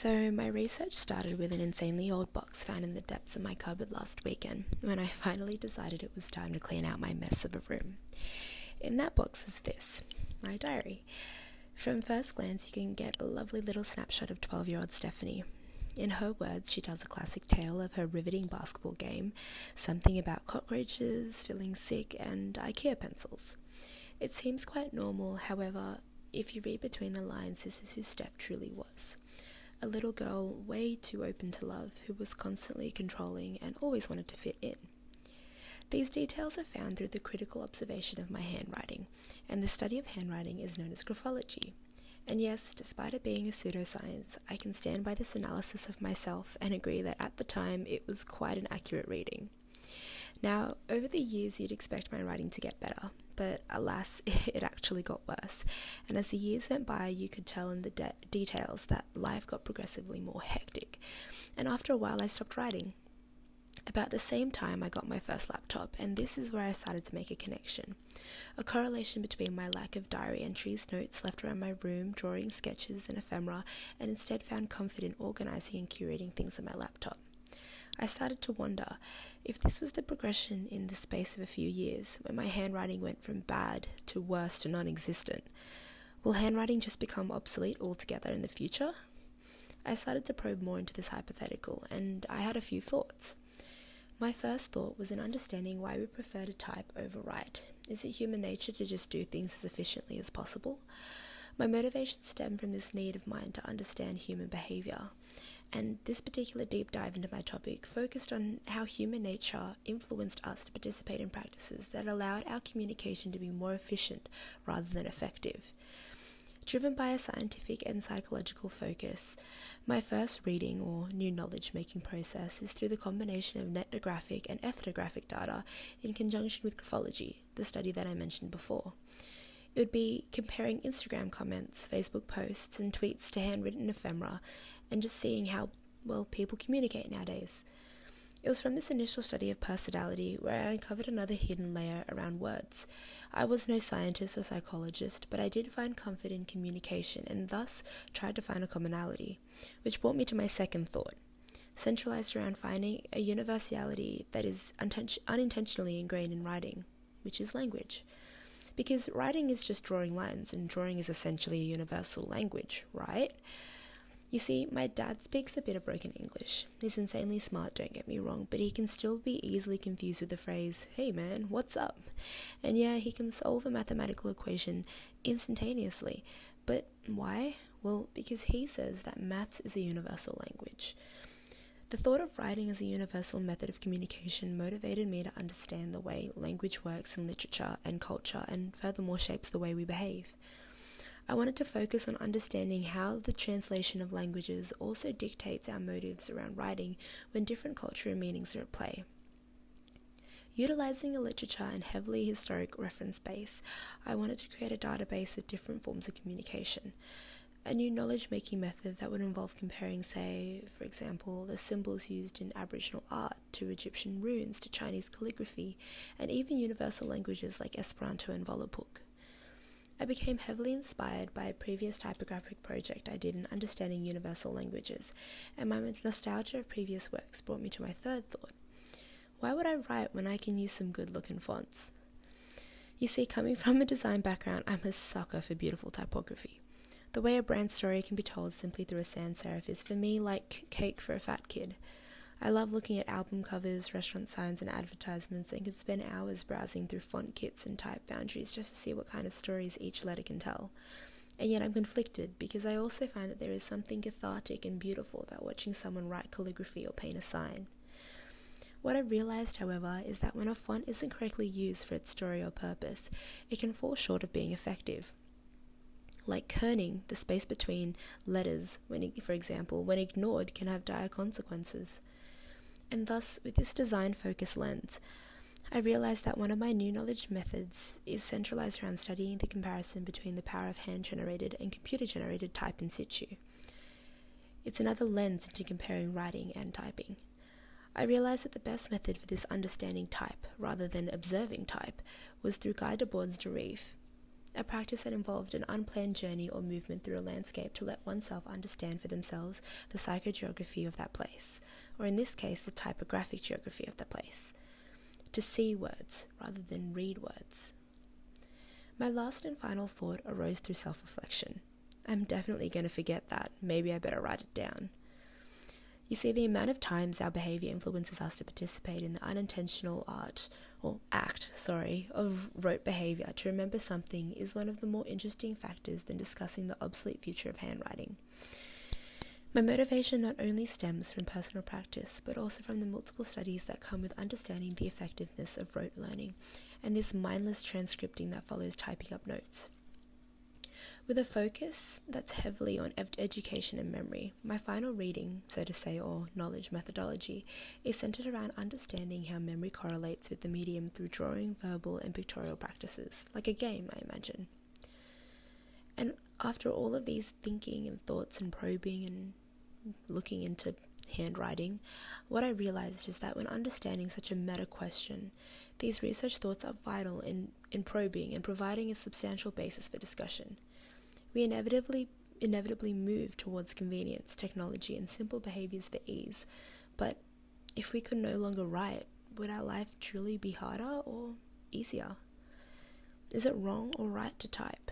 So, my research started with an insanely old box found in the depths of my cupboard last weekend when I finally decided it was time to clean out my mess of a room. In that box was this, my diary. From first glance, you can get a lovely little snapshot of 12-year-old Stephanie. In her words, she tells a classic tale of her riveting basketball game, something about cockroaches, feeling sick, and IKEA pencils. It seems quite normal, however, if you read between the lines, this is who Steph truly was. A little girl way too open to love, who was constantly controlling and always wanted to fit in. These details are found through the critical observation of my handwriting, and the study of handwriting is known as graphology. And yes, despite it being a pseudoscience, I can stand by this analysis of myself and agree that at the time it was quite an accurate reading. Now, over the years you'd expect my writing to get better, but alas, it actually got worse, and as the years went by you could tell in the details that life got progressively more hectic, and after a while I stopped writing. About the same time I got my first laptop, and this is where I started to make a connection. A correlation between my lack of diary entries, notes left around my room, drawing sketches and ephemera, and instead found comfort in organising and curating things on my laptop. I started to wonder if this was the progression in the space of a few years, when my handwriting went from bad to worse to non-existent. Will handwriting just become obsolete altogether in the future? I started to probe more into this hypothetical, and I had a few thoughts. My first thought was in understanding why we prefer to type over write. Is it human nature to just do things as efficiently as possible? My motivation stemmed from this need of mine to understand human behaviour, and this particular deep dive into my topic focused on how human nature influenced us to participate in practices that allowed our communication to be more efficient rather than effective. Driven by a scientific and psychological focus, my first reading or new knowledge making process is through the combination of ethnographic and ethnographic data in conjunction with graphology, the study that I mentioned before. It would be comparing Instagram comments, Facebook posts, and tweets to handwritten ephemera, and just seeing how well people communicate nowadays. It was from this initial study of personality where I uncovered another hidden layer around words. I was no scientist or psychologist, but I did find comfort in communication and thus tried to find a commonality, which brought me to my second thought, centralized around finding a universality that is unintentionally ingrained in writing, which is language. Because writing is just drawing lines, and drawing is essentially a universal language, right? You see, my dad speaks a bit of broken English. He's insanely smart, don't get me wrong, but he can still be easily confused with the phrase, "Hey man, what's up?" And yeah, he can solve a mathematical equation instantaneously. But why? Well, because he says that maths is a universal language. The thought of writing as a universal method of communication motivated me to understand the way language works in literature and culture, and furthermore shapes the way we behave. I wanted to focus on understanding how the translation of languages also dictates our motives around writing when different cultural meanings are at play. Utilizing a literature and heavily historic reference base, I wanted to create a database of different forms of communication. A new knowledge-making method that would involve comparing, say, for example, the symbols used in Aboriginal art to Egyptian runes to Chinese calligraphy, and even universal languages like Esperanto and Volapük. I became heavily inspired by a previous typographic project I did in understanding universal languages, and my nostalgia of previous works brought me to my third thought. Why would I write when I can use some good-looking fonts? You see, coming from a design background, I'm a sucker for beautiful typography. The way a brand story can be told simply through a sans serif is for me like cake for a fat kid. I love looking at album covers, restaurant signs and advertisements, and can spend hours browsing through font kits and type boundaries just to see what kind of stories each letter can tell. And yet I'm conflicted because I also find that there is something cathartic and beautiful about watching someone write calligraphy or paint a sign. What I realized, however, is that when a font isn't correctly used for its story or purpose, it can fall short of being effective. Like kerning, the space between letters, for example, when ignored can have dire consequences. And thus, with this design-focused lens, I realized that one of my new knowledge methods is centralized around studying the comparison between the power of hand-generated and computer-generated type in situ. It's another lens into comparing writing and typing. I realized that the best method for this understanding type, rather than observing type, was through Guy Debord's Derive. a practice that involved an unplanned journey or movement through a landscape to let oneself understand for themselves the psychogeography of that place, or in this case, the typographic geography of the place. To see words rather than read words. My last and final thought arose through self-reflection. I'm definitely going to forget that. Maybe I better write it down. You see, the amount of times our behaviour influences us to participate in the unintentional act of rote behaviour to remember something is one of the more interesting factors than discussing the obsolete future of handwriting. My motivation not only stems from personal practice, but also from the multiple studies that come with understanding the effectiveness of rote learning and this mindless transcripting that follows typing up notes. With a focus that's heavily on education and memory, my final reading, so to say, or knowledge methodology, is centered around understanding how memory correlates with the medium through drawing, verbal, and pictorial practices, like a game, I imagine. And after all of these thinking and thoughts and probing and looking into handwriting, what I realized is that when understanding such a meta question, these research thoughts are vital in probing and providing a substantial basis for discussion. We inevitably move towards convenience, technology, and simple behaviors for ease, but if we could no longer write, would our life truly be harder or easier? Is it wrong or right to type?